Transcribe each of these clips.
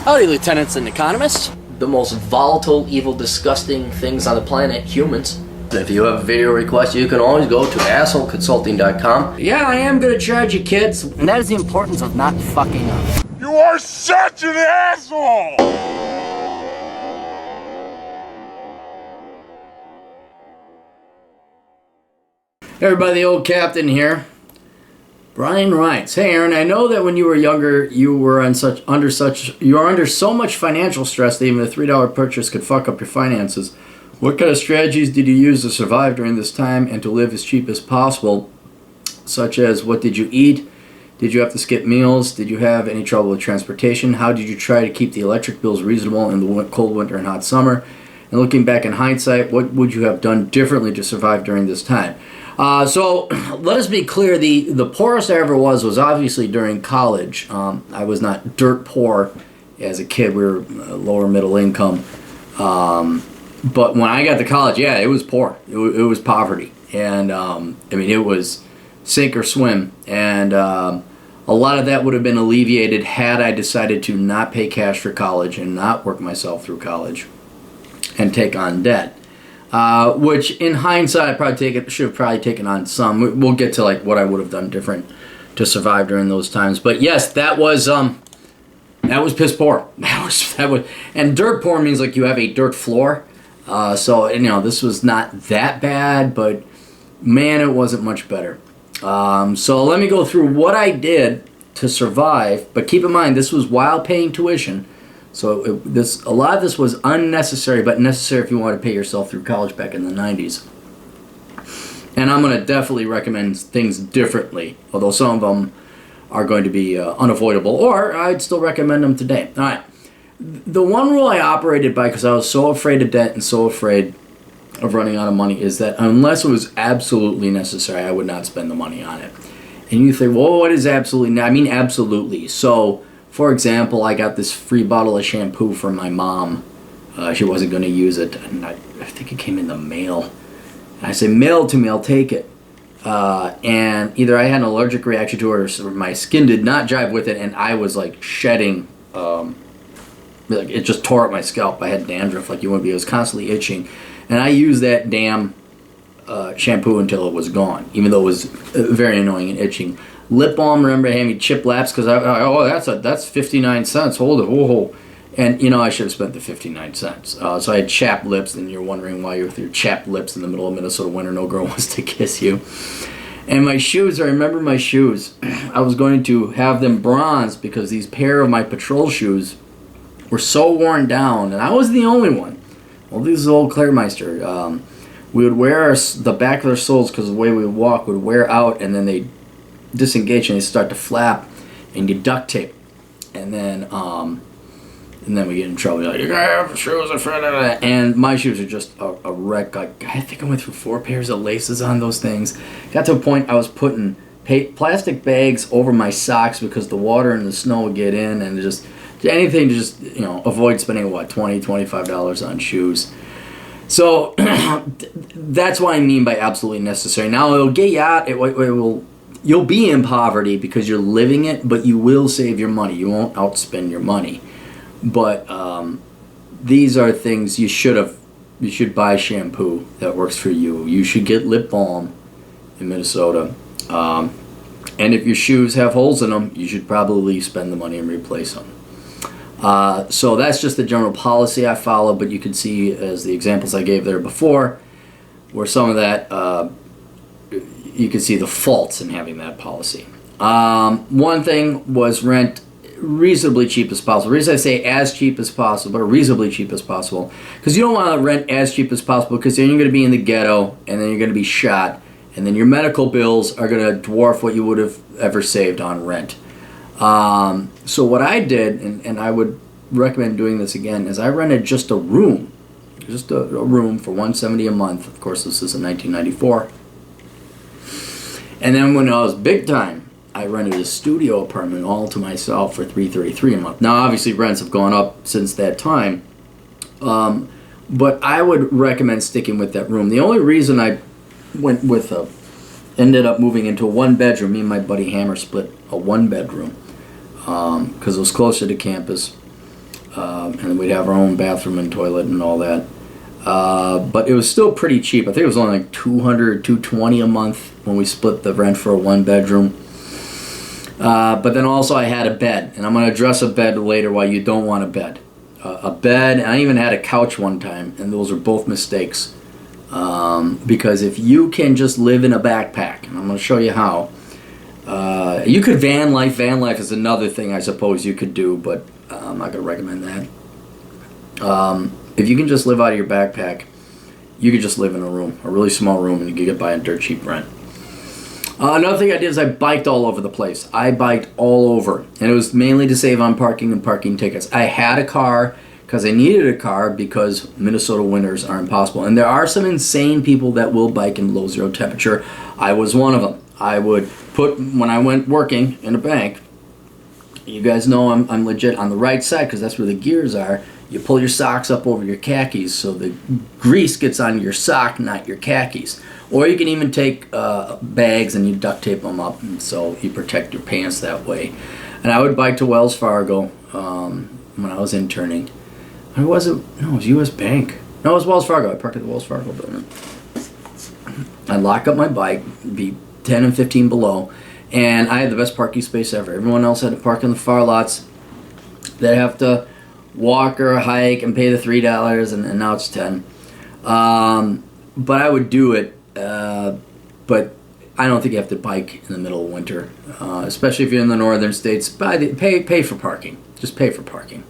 Howdy, lieutenants and economists. The most volatile, evil, disgusting things on the planet, humans. If you have a video request, you can always go to assholeconsulting.com. Yeah, I am gonna charge you, kids. And that is the importance of not fucking up. You are such an asshole! Hey everybody, the old captain here. Brian writes, "Hey Aaron, I know that when you were younger, you were under so much financial stress that even a $3 purchase could fuck up your finances. What kind of strategies did you use to survive during this time and to live as cheap as possible? Such as, what did you eat? Did you have to skip meals? Did you have any trouble with transportation? How did you try to keep the electric bills reasonable in the cold winter and hot summer? And looking back in hindsight, what would you have done differently to survive during this time?" So let us be clear, the poorest I ever was obviously during college. I was not dirt poor as a kid. We were lower middle income. But when I got to college, yeah, it was poor. It was poverty. And I mean, it was sink or swim. And a lot of that would have been alleviated had I decided to not pay cash for college and not work myself through college and take on debt. Which in hindsight I should have probably taken on some. We'll get to like what I would have done different to survive during those times. But yes, that was piss poor. That was, and dirt poor means like you have a dirt floor. So you know, this was not that bad, but man, it wasn't much better. So let me go through what I did to survive. But keep in mind, this was while paying tuition. So a lot of this was unnecessary, but necessary if you want to pay yourself through college back in the 90s. And I'm going to definitely recommend things differently, although some of them are going to be unavoidable, or I'd still recommend them today. All right. The one rule I operated by, because I was so afraid of debt and so afraid of running out of money, is that unless it was absolutely necessary, I would not spend the money on it. And you think, well, what is absolutely? I mean, absolutely. So, for example, I got this free bottle of shampoo from my mom. She wasn't going to use it, and I think it came in the mail. And I said, mail it to me, I'll take it. And either I had an allergic reaction to it, or my skin did not jive with it, and I was like shedding. Like it just tore up my scalp. I had dandruff, like you wouldn't be. It was constantly itching, and I used that damn shampoo until it was gone, even though it was very annoying and itching. Lip balm, remember having chip laps, because that's 59 cents. Hold it, whoa. And you know, I should have spent the 59 cents. So I had chapped lips, and you're wondering why you're with your chapped lips in the middle of Minnesota winter. No girl wants to kiss you. And my shoes, I remember my shoes. I was going to have them bronzed because these pair of my patrol shoes were so worn down, and I was the only one. Well, this is old Clairmeister. We would wear the back of their soles, because the way we would walk would wear out, and then they disengage and they start to flap, and you duct tape, and then we get in trouble. You're like, you gotta have shoes in front of it. And my shoes are just a wreck. Like, I think I went through 4 pairs of laces on those things. Got to a point I was putting plastic bags over my socks because the water and the snow would get in, and just anything to just, you know, avoid spending $20, $25 on shoes. So that's what I mean by absolutely necessary. Now it'll get you out. You'll be in poverty because you're living it, but you will save your money. You won't outspend your money. But these are things you should buy shampoo that works for you. You should get lip balm in Minnesota. And if your shoes have holes in them, you should probably spend the money and replace them. So that's just the general policy I follow, but you can see, as the examples I gave there before, where some of that, you can see the faults in having that policy. One thing was rent reasonably cheap as possible. The reason I say as cheap as possible, or reasonably cheap as possible, because you don't want to rent as cheap as possible, because then you're going to be in the ghetto, and then you're going to be shot, and then your medical bills are going to dwarf what you would have ever saved on rent. So what I did, and I would recommend doing this again, is I rented just a room for $170 a month. Of course, this is in 1994. And then when I was big time, I rented a studio apartment all to myself for $333 a month. Now, obviously, rents have gone up since that time, but I would recommend sticking with that room. The only reason I went with ended up moving into a one-bedroom. Me and my buddy Hammer split a one-bedroom because it was closer to campus. and we'd have our own bathroom and toilet and all that. But it was still pretty cheap. I think it was only like $200, $220 a month when we split the rent for a 1-bedroom. But then also I had a bed, and I'm going to address a bed later why you don't want a bed. A bed, and I even had a couch one time, and those are both mistakes. Because if you can just live in a backpack, and I'm going to show you how, you could van life. Van life is another thing I suppose you could do, but I'm not going to recommend that. If you can just live out of your backpack, you could just live in a room, a really small room, and you could get by on dirt cheap rent. Another thing I did is I biked all over the place. I biked all over, and it was mainly to save on parking and parking tickets. I had a car because I needed a car because Minnesota winters are impossible. And there are some insane people that will bike in below 0 temperature. I was one of them. I would put, when I went working in a bank, you guys know I'm legit on the right side because that's where the gears are. You pull your socks up over your khakis so the grease gets on your sock, not your khakis. Or you can even take bags and you duct tape them up, and so you protect your pants that way. And I would bike to Wells Fargo when I was interning. Or was it? No, it was U.S. Bank. No, it was Wells Fargo. I parked at the Wells Fargo building. I'd lock up my bike, be 10 and 15 below, and I had the best parking space ever. Everyone else had to park in the far lots. They'd have to walk or hike and pay the $3, and now it's 10. But I would do it. But I don't think you have to bike in the middle of winter, especially if you're in the northern states. Pay for parking. Just pay for parking.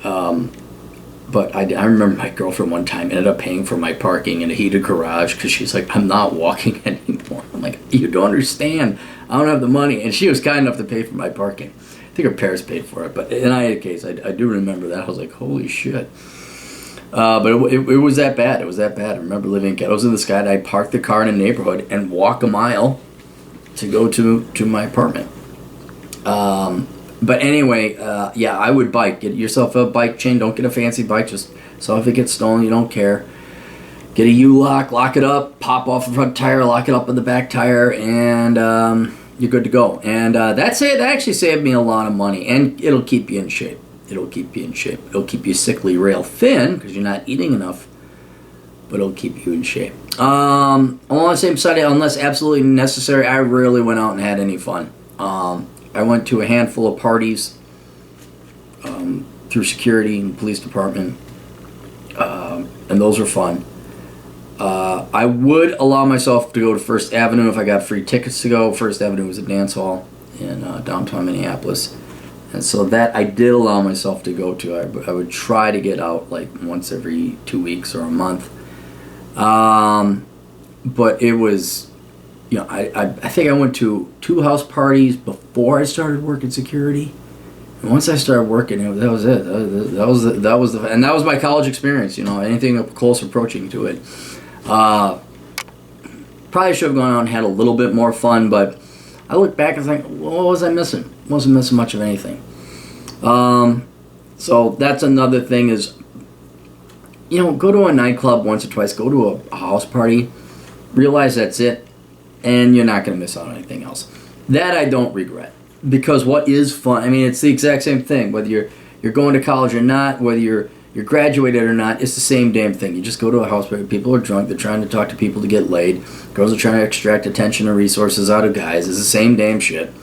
But I remember my girlfriend one time ended up paying for my parking in a heated garage because she's like, I'm not walking anymore. I'm like, you don't understand. I don't have the money. And she was kind enough to pay for my parking. I think her parents paid for it. But in either case, I do remember that. I was like, holy shit. But it was that bad. It was that bad. I remember living in Ghettos in the Sky, and I'd park the car in a neighborhood and walk a mile to go to my apartment. But anyway, yeah, I would bike. Get yourself a bike chain. Don't get a fancy bike. Just so if it gets stolen, you don't care. Get a U-lock, lock it up, pop off the front tire, lock it up in the back tire, and you're good to go. And that's it. That actually saved me a lot of money, and it'll keep you in shape. It'll keep you in shape. It'll keep you sickly rail thin because you're not eating enough, but it'll keep you in shape. Along the same side, unless absolutely necessary, I rarely went out and had any fun. I went to a handful of parties through security and police department, and those were fun. I would allow myself to go to First Avenue if I got free tickets to go. First Avenue was a dance hall in downtown Minneapolis. And so that I did allow myself to go to. I would try to get out like once every 2 weeks or a month. But it was, you know, I think I went to 2 house parties before I started working security. And once I started working, that was it. That was and that was my college experience. You know, anything close approaching to it. Probably should have gone out and had a little bit more fun, but I look back and think, what was I missing? Wasn't missing much of anything. So that's another thing is, you know, go to a nightclub once or twice, go to a house party, realize that's it, and you're not going to miss out on anything else. That I don't regret, because what is fun, I mean, it's the exact same thing, whether you're going to college or not, whether you're graduated or not, it's the same damn thing. You just go to a house party, people are drunk, they're trying to talk to people to get laid, girls are trying to extract attention or resources out of guys, it's the same damn shit.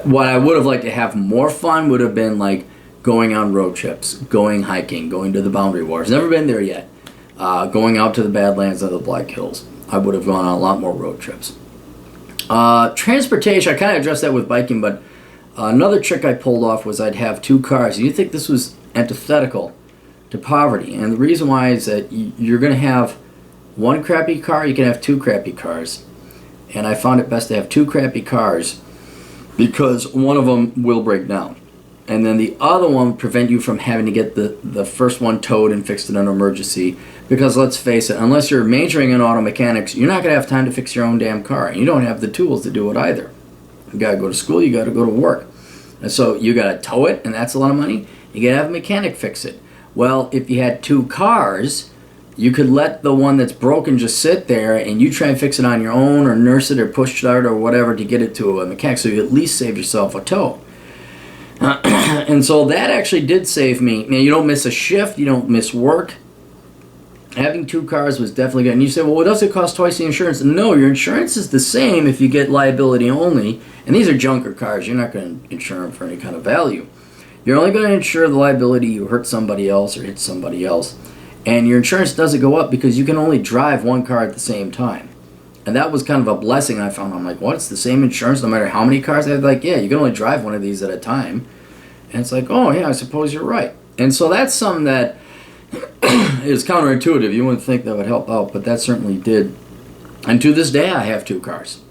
What I would have liked to have more fun would have been like going on road trips, going hiking, going to the Boundary Wars. Never been there yet. Going out to the Badlands of the Black Hills. I would have gone on a lot more road trips. Transportation, I kind of addressed that with biking, but another trick I pulled off was I'd have 2 cars. You'd think this was antithetical to poverty, and the reason why is that you're going to have 1 crappy car, you can have 2 crappy cars. And I found it best to have 2 crappy cars because one of them will break down. And then the other one would prevent you from having to get the first one towed and fixed in an emergency. Because let's face it, unless you're majoring in auto mechanics, you're not going to have time to fix your own damn car. And you don't have the tools to do it either. You got to go to school, you got to go to work. And so you got to tow it, and that's a lot of money. You got to have a mechanic fix it. Well, if you had 2 cars, you could let the one that's broken just sit there and you try and fix it on your own or nurse it or push it out or whatever to get it to a mechanic, so you at least save yourself a tow. And so that actually did save me. Now, you don't miss a shift, you don't miss work. Having 2 cars was definitely good. And you say, well, what does it cost twice the insurance? No, your insurance is the same if you get liability only. And these are junker cars. You're not going to insure them for any kind of value. You're only going to insure the liability you hurt somebody else or hit somebody else. And your insurance doesn't go up because you can only drive 1 car at the same time. And that was kind of a blessing I found. I'm like, what? It's the same insurance no matter how many cars? I was like, yeah, you can only drive one of these at a time. And it's like, oh, yeah, I suppose you're right. And so that's something that is counterintuitive. You wouldn't think that would help out, but that certainly did. And to this day, I have 2 cars.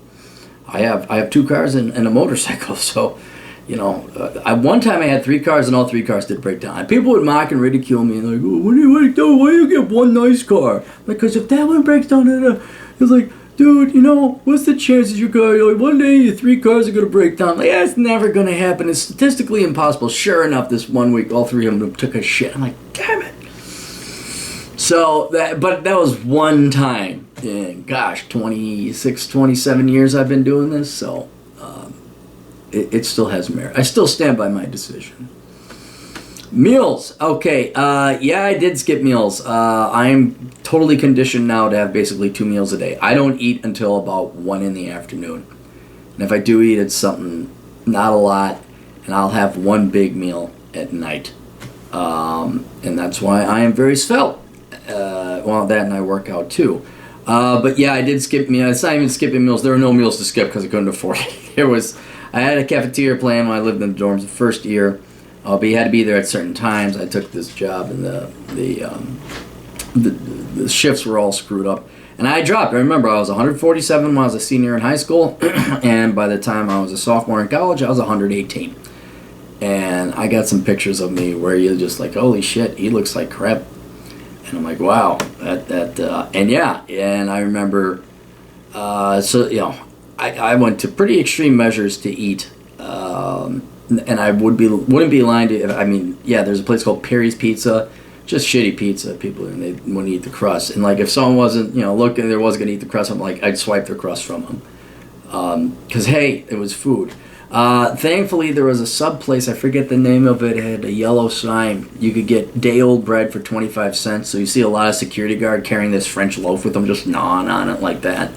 I have 2 cars and a motorcycle. So, you know, one time I had 3 cars and all 3 cars did break down. And people would mock and ridicule me and like, oh, what do you do? Why do you get one nice car? Because if that one breaks down, it's like, dude, you know, what's the chances your car, like, one day your 3 cars are going to break down? Like, yeah, it's never going to happen. It's statistically impossible. Sure enough, this one week, all 3 of them took a shit. I'm like, damn it. So, but that was one time. And gosh, 26, 27 years I've been doing this, so it still has merit. I still stand by my decision. Meals. Okay, yeah, I did skip meals. I'm totally conditioned now to have basically 2 meals a day. I don't eat until about 1 in the afternoon. And if I do eat, it's something, not a lot, and I'll have 1 big meal at night. And that's why I am very svelte. Well, that and I work out too. But yeah, I did skip meals. It's not even skipping meals. There were no meals to skip because I couldn't afford it. I had a cafeteria plan when I lived in the dorms the first year. But you had to be there at certain times. I took this job, and the shifts were all screwed up. And I dropped. I remember I was 147 when I was a senior in high school, and by the time I was a sophomore in college, I was 118. And I got some pictures of me where you're just like, holy shit, he looks like crap. And I'm like, wow, and yeah, and I remember, so, you know, I went to pretty extreme measures to eat, and I wouldn't be lying to, I mean, yeah, there's a place called Perry's Pizza, just shitty pizza, people, and they wouldn't eat the crust, and like, if someone wasn't, you know, looking, there was going to eat the crust, I'm like, I'd swipe the crust from them, because, hey, it was food. Thankfully, there was a sub place, I forget the name of it, had a yellow sign. You could get day-old bread for 25 cents, so you see a lot of security guard carrying this French loaf with them, just gnawing on it like that.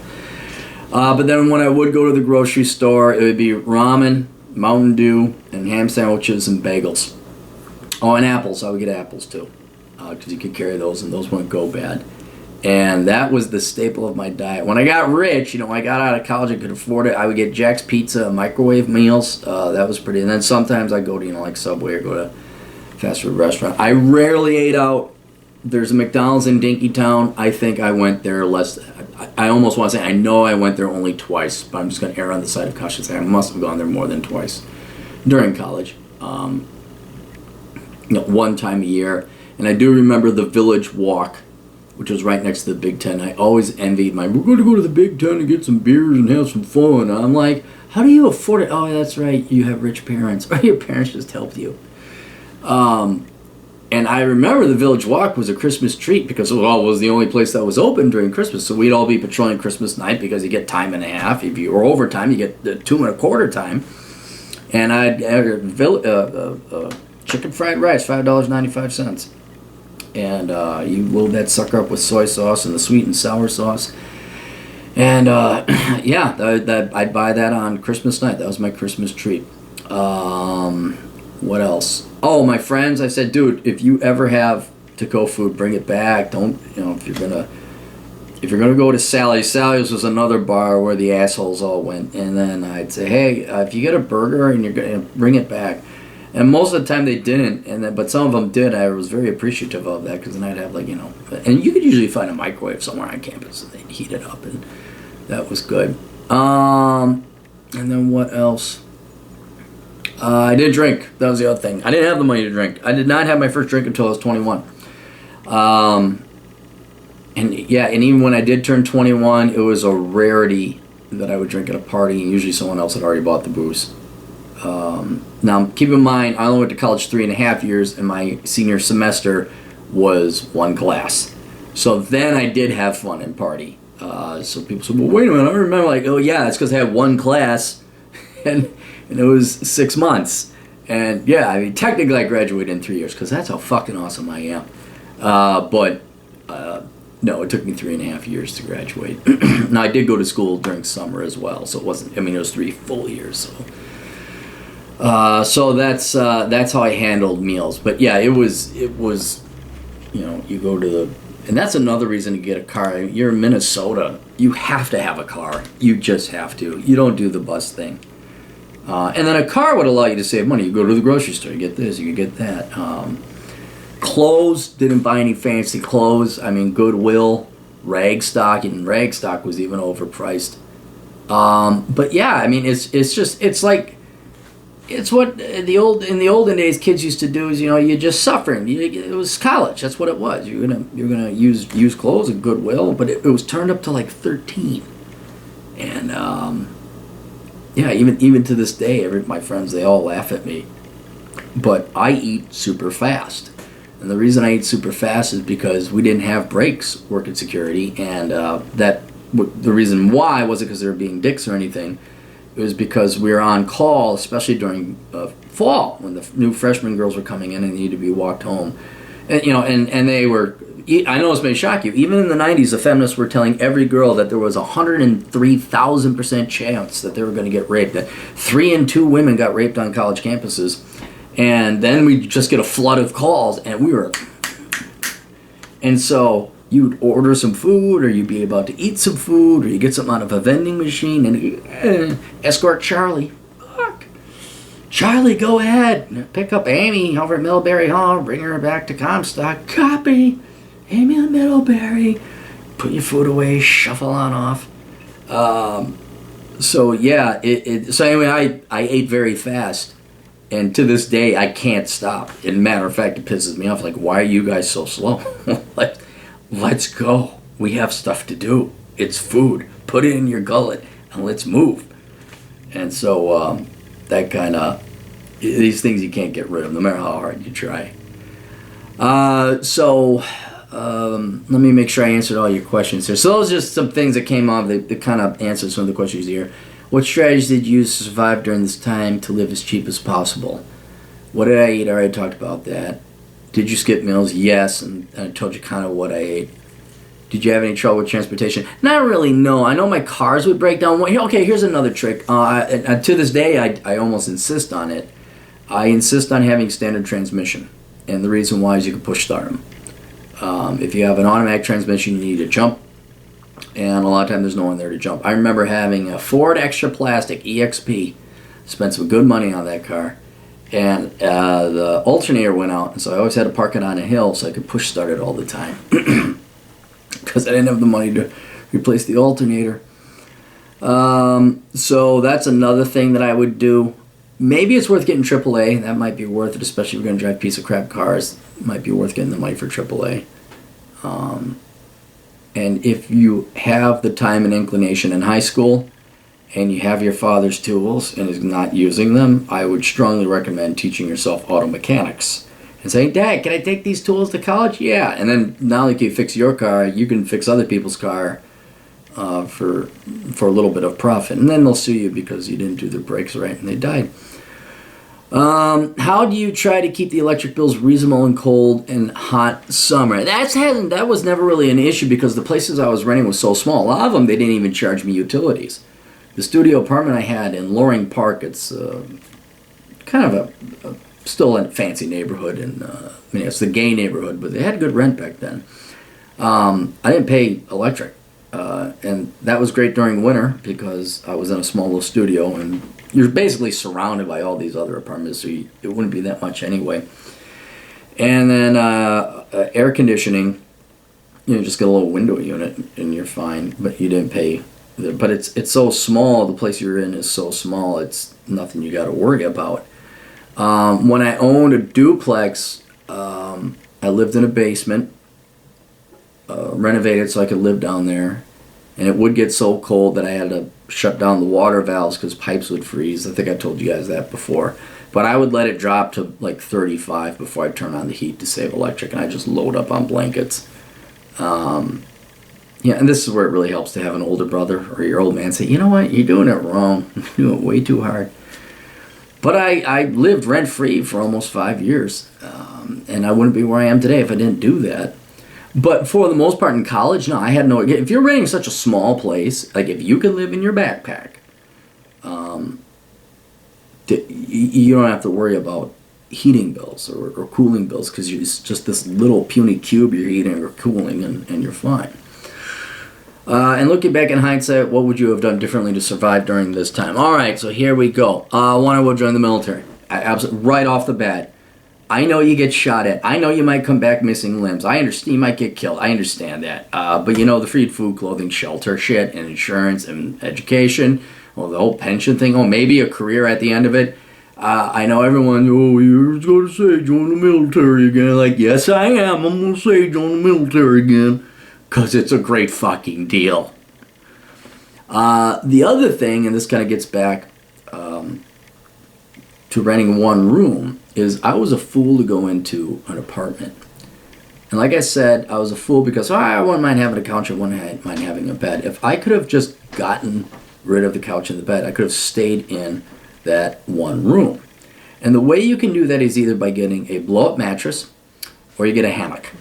But then when I would go to the grocery store, it would be ramen, Mountain Dew, and ham sandwiches and bagels. Oh, and apples. I would get apples, too, because you could carry those, and those wouldn't go bad. And that was the staple of my diet. When I got rich, you know, I got out of college, I could afford it. I would get Jack's Pizza, microwave meals. That was pretty. And then sometimes I go to, you know, like Subway or go to a fast food restaurant. I rarely ate out. There's a McDonald's in Dinkytown. I think I went there less. I almost want to say I know I went there only twice, but I'm just going to err on the side of caution. Say I must have gone there more than twice during college. You know, 1 time a year. And I do remember the Village Walk, which was right next to the Big Ten. I always envied we're going to go to the Big Ten and get some beers and have some fun. And I'm like, how do you afford it? Oh, that's right, you have rich parents. Or your parents just helped you. And I remember the Village Walk was a Christmas treat because it was the only place that was open during Christmas. So we'd all be patrolling Christmas night because you get time and a half. If you were overtime, you get 2 1/4 time. And I'd have chicken fried rice, $5.95. And you load that sucker up with soy sauce and the sweet and sour sauce. And yeah, I'd buy that on Christmas night. That was my Christmas treat. What else? Oh, my friends, I said, dude, if you ever have to-go food, bring it back. Don't, you know, if you're gonna go to Sally's was another bar where the assholes all went. And then I'd say, hey, if you get a burger and you're gonna bring it back. And most of the time they didn't, but some of them did. I was very appreciative of that because then I'd have, like, you know, and you could usually find a microwave somewhere on campus and they'd heat it up, and that was good. And then what else? I didn't drink. That was the other thing. I didn't have the money to drink. I did not have my first drink until I was 21. And yeah, and even when I did turn 21, it was a rarity that I would drink at a party, and usually someone else had already bought the booze. Now, keep in mind, I only went to college 3.5 years, and my senior semester was 1 class. So then I did have fun and party. So people said, well, wait a minute, I remember, like, oh yeah, it's because I had 1 class, and it was 6 months. And yeah, I mean, technically I graduated in 3 years because that's how fucking awesome I am. But no, it took me 3.5 years to graduate. Now I did go to school during summer as well, so it wasn't. I mean, it was 3 full years. So that's how I handled meals. But yeah, it was. You know, you go to the, and that's another reason to get a car. You're in Minnesota, you have to have a car. You just have to. You don't do the bus thing. And then a car would allow you to save money. You go to the grocery store, you get this, you can get that. Clothes, didn't buy any fancy clothes. I mean, Goodwill, rag stock, and rag stock was even overpriced. But yeah, I mean, it's what in the olden days kids used to do is, you know, you're just suffering. It was college. That's what it was. You're gonna use clothes at Goodwill, but it was turned up to like 13, and yeah, even to this day, my friends, they all laugh at me, but I eat super fast, and the reason I eat super fast is because we didn't have breaks working security, and the reason why wasn't because they were being dicks or anything. It was because we were on call, especially during fall when the new freshman girls were coming in and they needed to be walked home, and you know, and they were. I know this may shock you. Even in the 90s, the feminists were telling every girl that there was 103,000% chance that they were going to get raped. That 3 in 2 women got raped on college campuses, and then we just get a flood of calls, and we were. And so you'd order some food, or you'd be about to eat some food, or you get something out of a vending machine, and escort Charlie. Fuck. Charlie, go ahead. Pick up Amy over at Middlebury Hall. Bring her back to Comstock. Copy. Amy and Middlebury. Put your food away. Shuffle on off. So yeah. So anyway, I ate very fast, and to this day I can't stop. And matter of fact, it pisses me off. Like, why are you guys so slow? Like, let's go. We have stuff to do. It's food. Put it in your gullet and let's move. And so that kind of, these things you can't get rid of no matter how hard you try. Let me make sure I answered all your questions here. So those are just some things that came off that kind of answered some of the questions here. What strategies did you use to survive during this time to live as cheap as possible? What did I eat? I already talked about that. Did you skip meals? Yes, and I told you kind of what I ate. Did you have any trouble with transportation? Not really, no. I know my cars would break down. Okay, here's another trick. To this day, I almost insist on it. I insist on having standard transmission. And the reason why is you can push start them. If you have an automatic transmission, you need to jump. And a lot of times there's no one there to jump. I remember having a Ford Extra Plastic EXP. Spent some good money on that car. And the alternator went out, and so I always had to park it on a hill so I could push start it all the time. Because I didn't have the money to replace the alternator. So that's another thing that I would do. Maybe it's worth getting AAA. That might be worth it, especially if you're going to drive piece of crap cars. It might be worth getting the money for AAA. And if you have the time and inclination in high school, and you have your father's tools and is not using them, I would strongly recommend teaching yourself auto mechanics. And saying, Dad, can I take these tools to college? Yeah. And then not only can you fix your car, you can fix other people's car for a little bit of profit. And then they'll sue you because you didn't do their brakes right and they died. How do you try to keep the electric bills reasonable in cold and hot summer? That was never really an issue because the places I was renting was so small. A lot of them, they didn't even charge me utilities. The studio apartment I had in Loring Park, it's kind of still a fancy neighborhood, and it's the gay neighborhood, but they had good rent back then. I didn't pay electric, and that was great during winter because I was in a small little studio, and you're basically surrounded by all these other apartments, so it wouldn't be that much anyway. And then air conditioning, just get a little window unit, and you're fine, but you didn't pay. But it's so small, the place you're in is so small, it's nothing you got to worry about. When I owned a duplex, I lived in a basement, renovated so I could live down there, and it would get so cold that I had to shut down the water valves because pipes would freeze. I think I told you guys that before. But I would let it drop to like 35 before I turn on the heat to save electric, and I just load up on blankets. Yeah, and this is where it really helps to have an older brother or your old man say, you know what, you're doing it wrong. You're doing it way too hard. But I lived rent-free for almost 5 years, and I wouldn't be where I am today if I didn't do that. But for the most part in college, no, I had no... If you're renting such a small place, like if you can live in your backpack, you don't have to worry about heating bills or cooling bills because it's just this little puny cube you're heating or cooling, and you're fine. And looking back in hindsight, what would you have done differently to survive during this time? All right, so here we go. One, I would join the military. Right off the bat. I know you get shot at. I know you might come back missing limbs. I understand you might get killed. I understand that. But you know, the free food, clothing, shelter shit, and insurance and education, well, the whole pension thing, maybe a career at the end of it. I know everyone, you're going to say join the military again. Like, yes, I am. I'm going to say join the military again. Because it's a great fucking deal. The other thing, and this kind of gets back to renting one room, is I was a fool to go into an apartment. And like I said, I was a fool because I wouldn't mind having a couch, I wouldn't mind having a bed. If I could have just gotten rid of the couch and the bed, I could have stayed in that one room. And the way you can do that is either by getting a blow-up mattress or you get a hammock.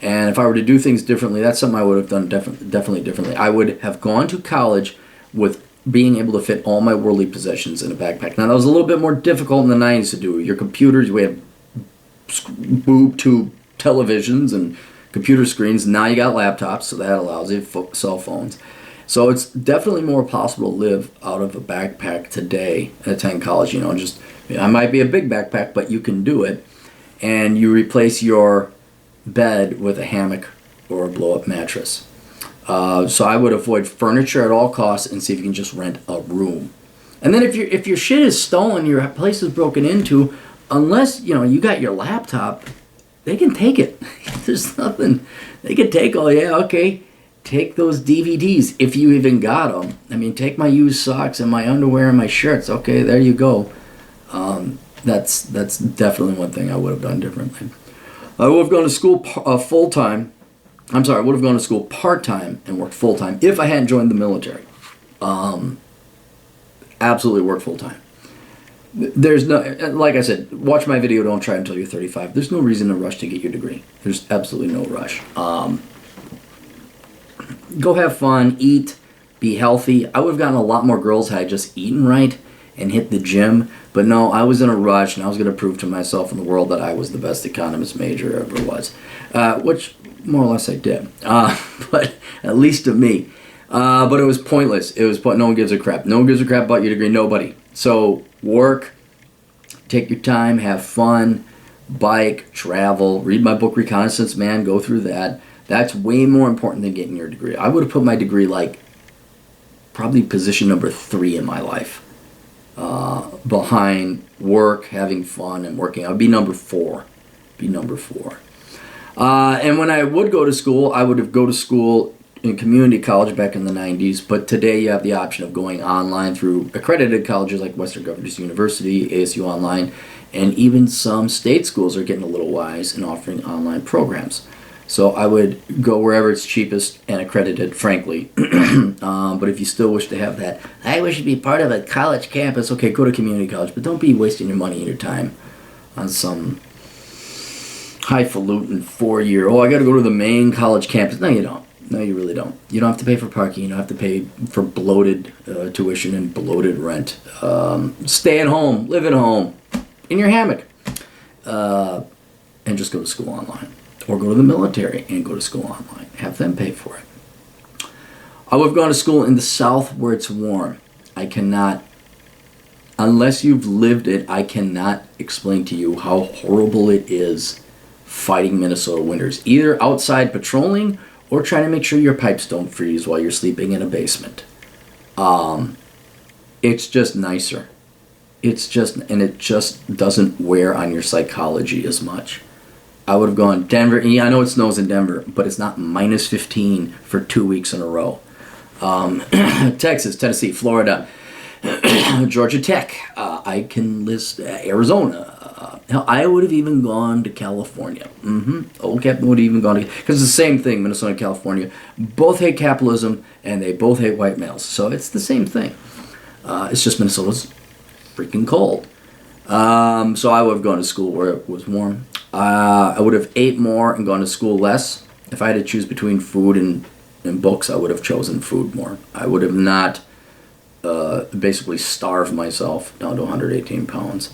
And if I were to do things differently, that's something I would have done definitely differently. I would have gone to college with being able to fit all my worldly possessions in a backpack. Now, that was a little bit more difficult in the 90s to do. Your computers, we had boob tube televisions and computer screens. Now you got laptops, so that allows you cell phones. So it's definitely more possible to live out of a backpack today and attend college. I might be a big backpack, but you can do it. And you replace your bed with a hammock or a blow-up mattress. So I would avoid furniture at all costs and see if you can just rent a room. And then if your shit is stolen, your place is broken into, unless you got your laptop, they can take it. There's nothing they can take. Take those DVDs if you even got them. I mean, take my used socks and my underwear and my shirts. Okay, there you go. That's definitely one thing I would have done differently. I would have gone to school full-time. I would have gone to school part-time and worked full-time if I hadn't joined the military. Absolutely work full-time. There's no, like I said, watch my video, don't try until you're 35. There's no reason to rush to get your degree. There's absolutely no rush. Go have fun, eat, be healthy. I would have gotten a lot more girls had I just eaten right and hit the gym. But no, I was in a rush, and I was going to prove to myself and the world that I was the best economist major ever was. Which, more or less, I did. But at least to me. But it was pointless. No one gives a crap. No one gives a crap about your degree. Nobody. So work, take your time, have fun, bike, travel, read my book, Reconnaissance Man, go through that. That's way more important than getting your degree. I would have put my degree probably position number 3 in my life. Behind work, having fun, and working. I would be number 4. And when I would go to school, I would have go to school in community college back in the 90s. But today you have the option of going online through accredited colleges like Western Governors University, ASU Online, and even some state schools are getting a little wise and offering online programs. So I would go wherever it's cheapest and accredited, frankly. But if you still wish to have that, I wish to be part of a college campus. Okay, go to community college, but don't be wasting your money and your time on some highfalutin 4-year, I got to go to the main college campus. No, you don't. No, you really don't. You don't have to pay for parking. You don't have to pay for bloated tuition and bloated rent. Stay at home. Live at home. In your hammock. And just go to school online. Or go to the military and go to school online. Have them pay for it. I would have gone to school in the South where it's warm. I cannot, unless you've lived it, I cannot explain to you how horrible it is fighting Minnesota winters. Either outside patrolling or trying to make sure your pipes don't freeze while you're sleeping in a basement. It's just nicer. It just doesn't wear on your psychology as much. I would have gone Denver. Yeah, I know it snows in Denver, but it's not minus 15 for 2 weeks in a row. Texas, Tennessee, Florida, Georgia Tech. I can list Arizona. Hell, I would have even gone to California. Old Captain would have even gone to... Because it's the same thing, Minnesota and California. Both hate capitalism, and they both hate white males. So it's the same thing. It's just Minnesota's freaking cold. So I would have gone to school where it was warm. I would have ate more and gone to school less. If I had to choose between food and books, I would have chosen food more. I would have not basically starved myself down to 118 pounds.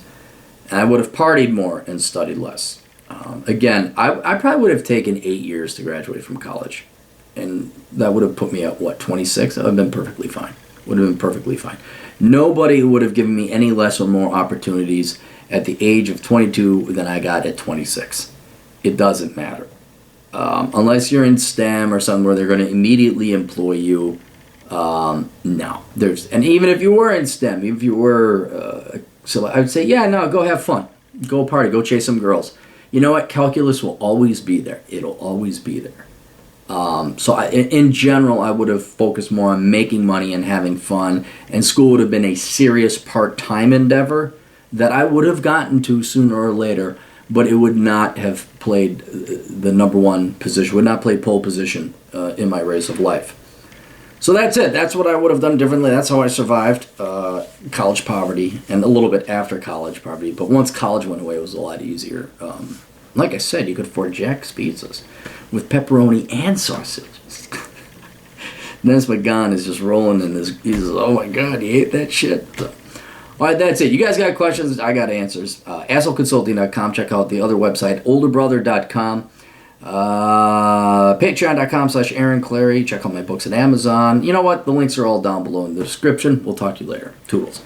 And I would have partied more and studied less. Again, I probably would have taken 8 years to graduate from college. And that would have put me at, 26? That would have been perfectly fine. Would have been perfectly fine. Nobody would have given me any less or more opportunities at the age of 22 than I got at 26. It doesn't matter. Unless you're in STEM or something where they're going to immediately employ you, no. And even if you were in STEM, even if you were, so I would say, yeah, no, go have fun. Go party, go chase some girls. You know what? Calculus will always be there. It'll always be there. In general, I would have focused more on making money and having fun, and school would have been a serious part-time endeavor that I would have gotten to sooner or later, but it would not have played the number one position, would not play pole position in my race of life. So that's it. That's what I would have done differently. That's how I survived college poverty and a little bit after college poverty. But once college went away, it was a lot easier. Like I said, you could afford Jack's pizzas with pepperoni and sausage. Dennis McGon is just rolling in this. He's, oh my God, you hate that shit. So, all right, that's it. You guys got questions? I got answers. AssholeConsulting.com. Check out the other website, olderbrother.com. Patreon.com/Aaron Clary. Check out my books at Amazon. You know what? The links are all down below in the description. We'll talk to you later. Toodles.